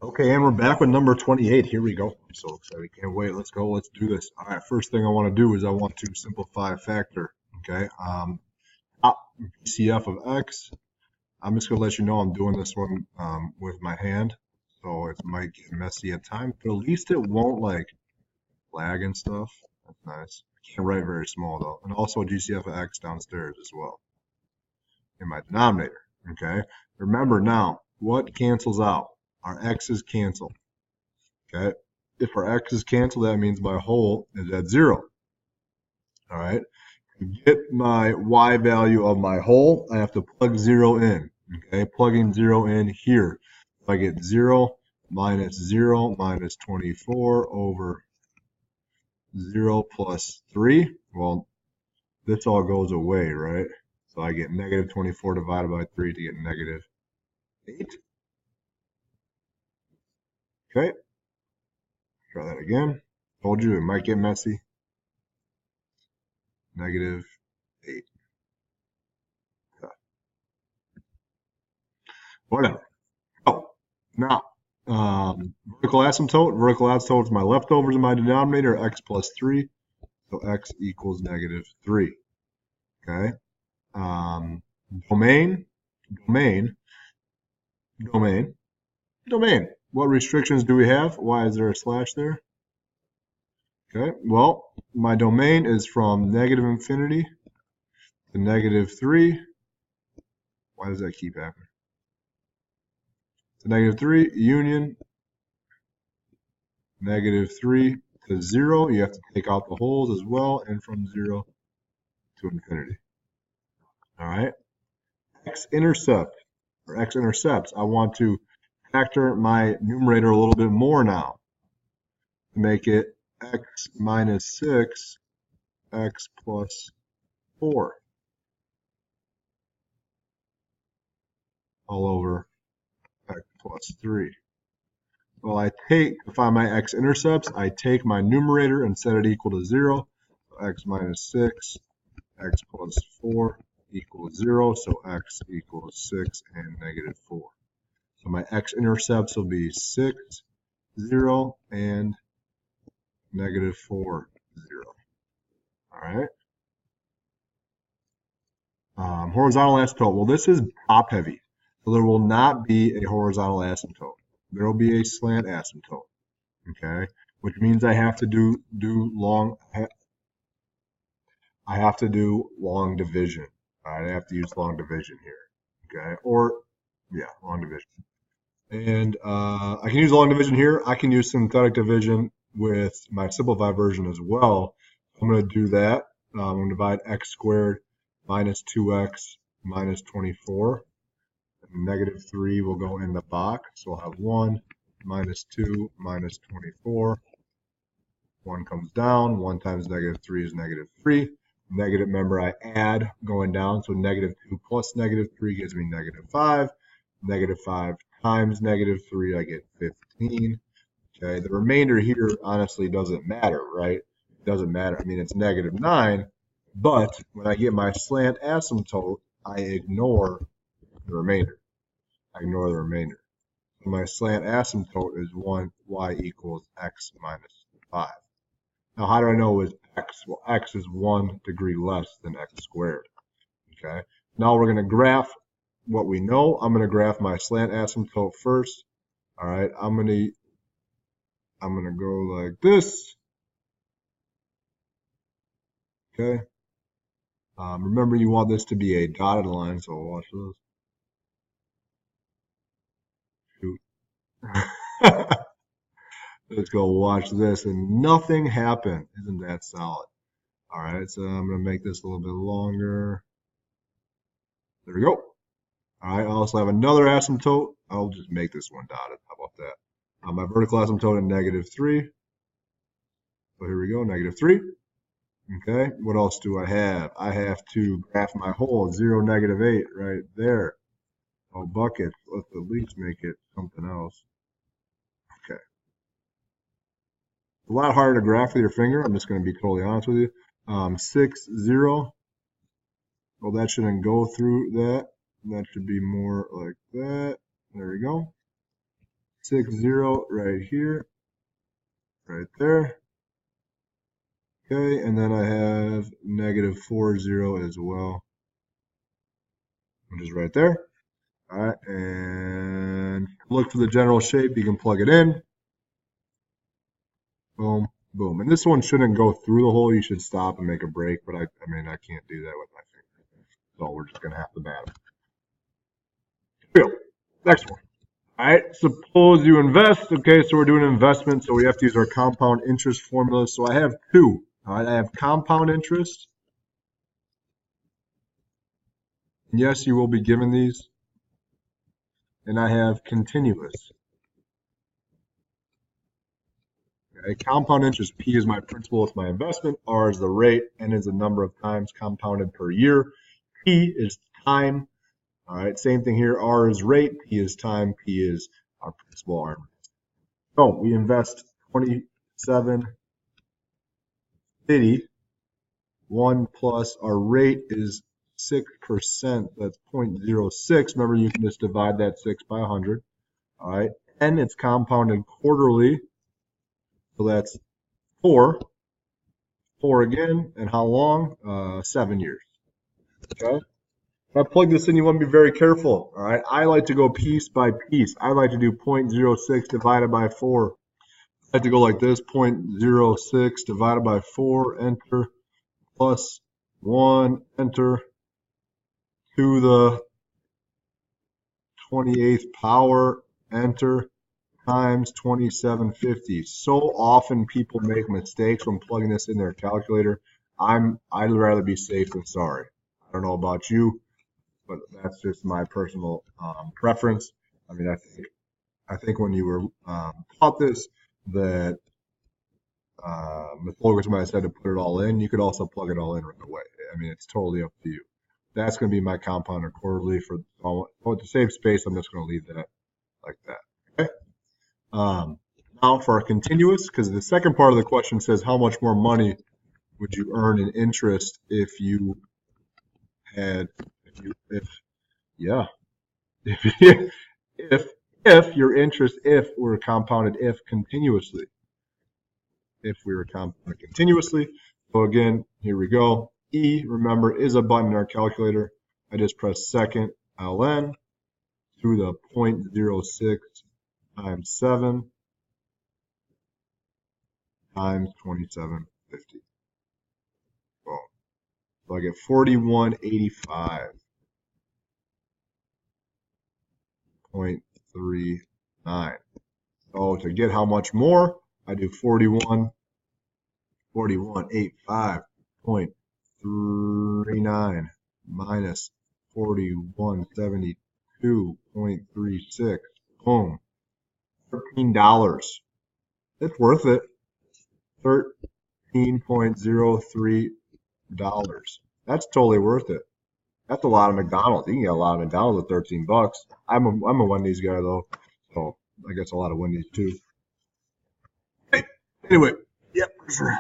Okay, and we're back with number 28. Here we go. I'm so excited. Can't wait. Let's go. Let's do this. All right, first thing I want to do is I want to simplify a factor. Okay. BCF of X. I'm just going to let you know I'm doing this one with my hand. So it might get messy at times, but at least it won't like lag and stuff. That's nice. I can't write very small though. And also GCF of X downstairs as well in my denominator. Okay. Remember now, what cancels out? Our X's cancel. Okay. If our X is canceled, that means my whole is at 0. All right. To get my Y value of my whole, I have to plug 0 in. Okay. Plugging 0 in here. If I get 0 minus 24 over 0 plus 3. Well, this all goes away, right? So I get negative 24 divided by 3 to get negative 8. Okay. Try that again. Told you it might get messy. Negative 8. Okay. Whatever. Oh, now, vertical asymptote. Vertical asymptote is my leftovers in my denominator, x plus 3. So x equals negative 3. Okay. Domain. What restrictions do we have? Why is there a slash there? Okay, well, my domain is from negative infinity to negative 3. Why does that keep happening? To negative 3, union, negative 3 to 0. You have to take out the holes as well, and from 0 to infinity. All right. X-intercept, or x-intercepts. I want to factor my numerator a little bit more now to make it x minus 6, x plus 4 all over x plus 3. Well, to find my x-intercepts, I take my numerator and set it equal to 0. So x minus 6, x plus 4 equals 0. So x equals 6 and negative 4. So my x-intercepts will be 6, 0, and negative 4, 0. All right. Horizontal asymptote. Well, this is top heavy. So there will not be a horizontal asymptote. There will be a slant asymptote. Okay. Which means I have to do long division. All right. I have to use long division here. Okay. Or, yeah, long division. And I can use long division here. I can use synthetic division with my simplified version as well. I'm going to do that. I'm going to divide x squared minus 2x minus 24. And negative 3 will go in the box. So I'll have 1 minus 2 minus 24. 1 comes down. 1 times negative 3 is negative 3. Negative, remember, I add going down. So negative 2 plus negative 3 gives me negative 5. Negative 5 times negative 3, I get 15. Okay, the remainder here honestly doesn't matter, right? It doesn't matter. I mean, it's negative 9, but when I get my slant asymptote, I ignore the remainder. So my slant asymptote is 1, y equals x minus 5. Now, how do I know it's x? Well, x is 1 degree less than x squared. Okay, now we're going to graph what we know. I'm going to graph my slant asymptote first. All right, I'm going to go like this. Okay. Remember, you want this to be a dotted line, so watch this. Shoot. Let's go watch this, and nothing happened. Isn't that solid? All right, so I'm going to make this a little bit longer. There we go. All right, I also have another asymptote. I'll just make this one dotted. How about that? My vertical asymptote is negative 3. So here we go, negative 3. Okay, what else do I have? I have to graph my whole 0, negative 8 right there. Oh, buckets. Let's at least make it something else. Okay. A lot harder to graph with your finger. I'm just going to be totally honest with you. 6, 0. Well, that shouldn't go through that. That should be more like that. There we go. 60 right here, right there. Okay, and then I have negative 40 as well, which is right there. All right, and look for the general shape. You can plug it in. Boom, boom. And this one shouldn't go through the hole. You should stop and make a break, but I mean, I can't do that with my finger. So we're just going to have to bat it. Next one. All right, suppose you invest. Okay, so we're doing an investment, so we have to use our compound interest formula. So I have two. All right, I have compound interest. And yes, you will be given these. And I have continuous. Okay, compound interest, P is my principal, it's my investment. R is the rate, N is the number of times compounded per year. P is time. All right, same thing here. R is rate, P is time, P is our principal arm. So we invest 27.50. 1 plus our rate is 6%. That's 0.06. Remember, you can just divide that 6 by 100. All right, N, it's compounded quarterly. So that's 4. 4 again. And how long? 7 years. Okay. If I plug this in, you want to be very careful. All right. I like to go piece by piece. I like to do 0.06 divided by 4. I like to go like this: 0.06 divided by 4, enter, plus 1, enter, to the 28th power, enter, times 2750. So often people make mistakes when plugging this in their calculator. I'd rather be safe than sorry. I don't know about you, but that's just my personal preference. I mean, I think when you were taught this, that Mythologus might have said to put it all in. You could also plug it all in right away. I mean, it's totally up to you. That's going to be my compounder quarterly for to save space. I'm just going to leave that like that. Okay. Now for our continuous, because the second part of the question says how much more money would you earn in interest if you had if your interest were compounded continuously. If we were compounded continuously. So again, here we go. E, remember, is a button in our calculator. I just press second ln through the 0.06 times 7 times 2750. Boom. So I get 4185.39. So to get how much more, I do 4185.39 minus 4172.36. Boom. $13. It's worth it. $13.03. That's totally worth it. That's a lot of McDonald's. You can get a lot of McDonald's at 13 bucks. I'm a Wendy's guy though, so I guess a lot of Wendy's too. Anyway, yep, for sure.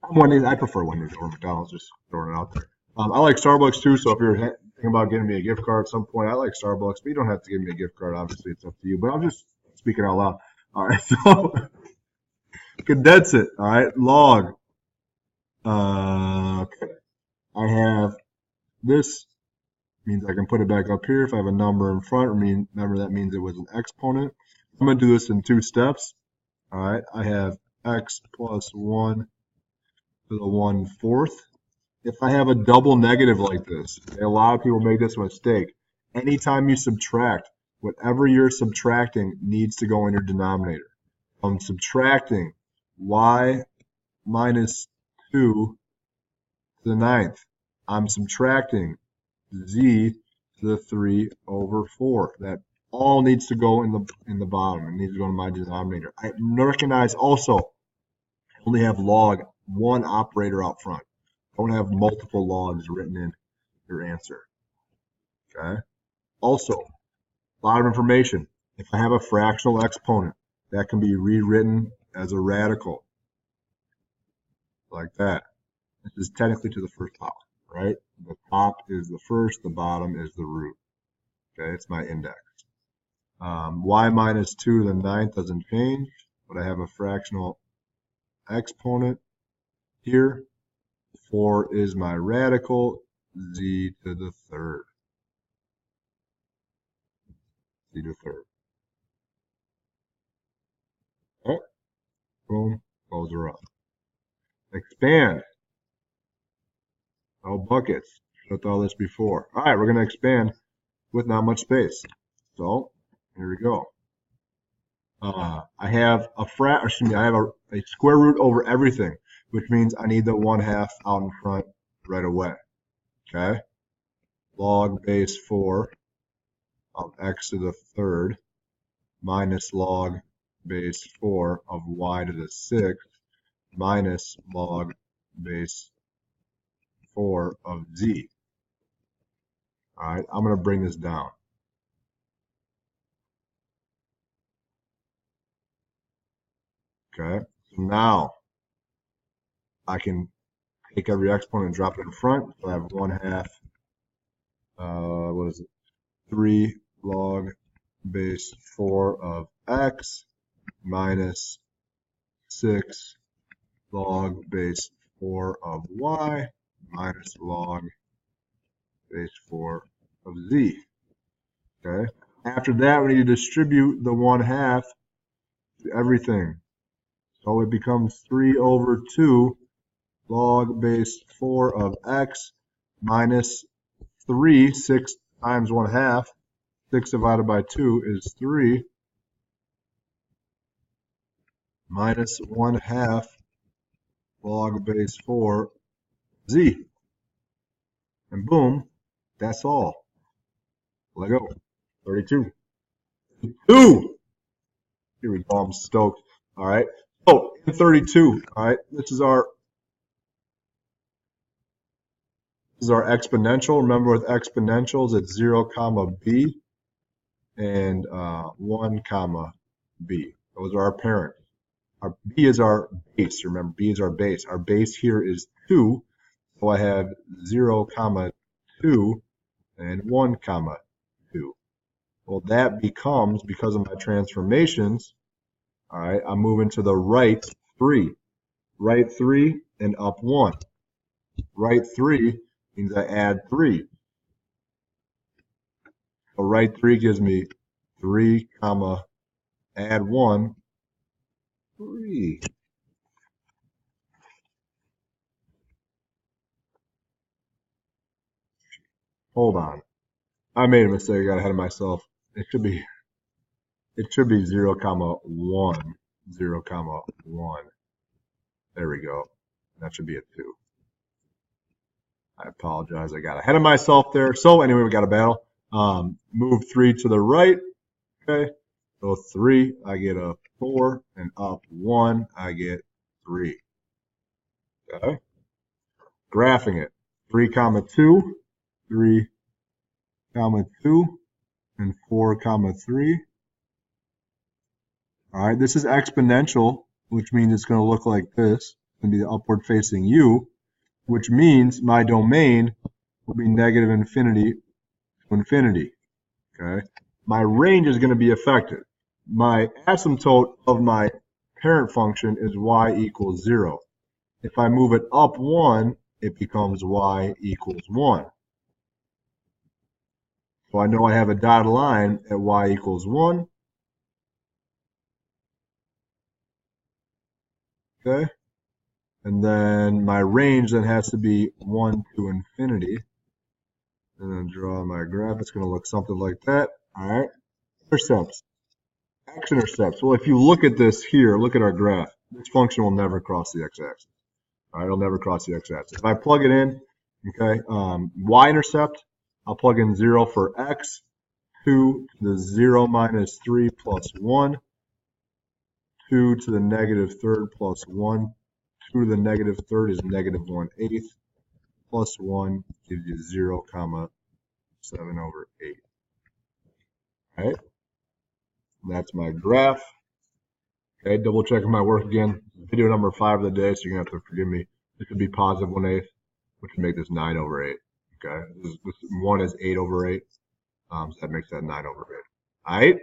I'm Wendy's. I prefer Wendy's over McDonald's. Just throwing it out there. I like Starbucks too. So if you're thinking about getting me a gift card at some point, I like Starbucks, but you don't have to give me a gift card. Obviously, it's up to you. But I'm just speaking out loud. All right, so condense it. All right, log. Okay. I have this. Means I can put it back up here. If I have a number in front, remember that means it was an exponent. I'm going to do this in 2 steps. All right, I have x plus 1 to the 1/4. If I have a double negative like this, a lot of people make this mistake. Anytime you subtract, whatever you're subtracting needs to go in your denominator. I'm subtracting y minus 2 to the 9th. I'm subtracting z to the 3/4. That all needs to go in the bottom. It needs to go in my denominator. I recognize also I only have log 1 operator out front. Don't have multiple logs written in your answer. Okay. Also, a lot of information. If I have a fractional exponent, that can be rewritten as a radical, like that. This is technically to the first power, right? The top is the first, the bottom is the root. Okay, it's my index. Y minus 2 to the 9th doesn't change, but I have a fractional exponent here. 4 is my radical, z to the third. Z to the third. Okay. Boom. Close her up. Expand. Oh, buckets. Should have thought this before. All right, we're going to expand with not much space. So here we go. I have a square root over everything, which means I need the 1/2 out in front right away. Okay. Log base 4 of x to the third minus log base 4 of y to the 6th minus log base 4 of z. All right, I'm going to bring this down. Okay, so now I can take every exponent and drop it in front. So I have 1/2, what is it? 3 log base 4 of x minus 6 log base 4 of y minus log base 4 of z. Okay. After that, we need to distribute the 1/2 to everything. So it becomes 3 over 2 log base 4 of x minus 3, 6 times 1/2. 6 divided by 2 is 3 minus 1/2 log base 4 z. And boom, that's all. Let go. 32. 2! Here we go. I'm stoked. All right. So in 32, all right, this is our exponential. Remember with exponentials, it's 0, comma b and 1, comma b. Those are our parents. Our b is our base. Remember, b is our base. Our base here is 2. So I have 0, comma 2 and 1, comma 2. Well, that becomes, because of my transformations, all right, I'm moving to the right 3. Right 3 and up 1. Right 3 means I add 3. So right 3 gives me 3, comma, add 1, 3. Hold on. I made a mistake. I got ahead of myself. It should be 0, comma 1. 0, comma 1. There we go. That should be a 2. I apologize. I got ahead of myself there. So anyway, we got a battle. Move 3 to the right. Okay. So 3, I get a 4, and up 1, I get 3. Okay. Graphing it. 3, comma 2, 3, comma 2, and 4, comma 3. All right. This is exponential, which means it's going to look like this. It's going to be the upward facing u, which means my domain will be negative infinity to infinity. Okay. My range is going to be affected. My asymptote of my parent function is y equals 0. If I move it up 1, it becomes y equals 1. So I know I have a dotted line at y equals 1. Okay. And then my range then has to be 1 to infinity. And then draw my graph. It's going to look something like that. All right. Intercepts. X-intercepts. Well, if you look at this here, look at our graph. This function will never cross the x-axis. All right, it'll never cross the x-axis. If I plug it in, okay, y-intercept, I'll plug in 0 for x, 2 to the 0 minus 3 plus 1, 2 to the negative third plus 1, 2 to the negative third is negative 1/8, plus 1 gives you 0, comma 7 over 8. All right, that's my graph. Okay, double checking my work again. Video number 5 of the day, so you're going to have to forgive me. This would be positive 1/8, which would make this 9 over 8. Okay, this 1 is 8 over 8, so that makes that 9 over 8. All right.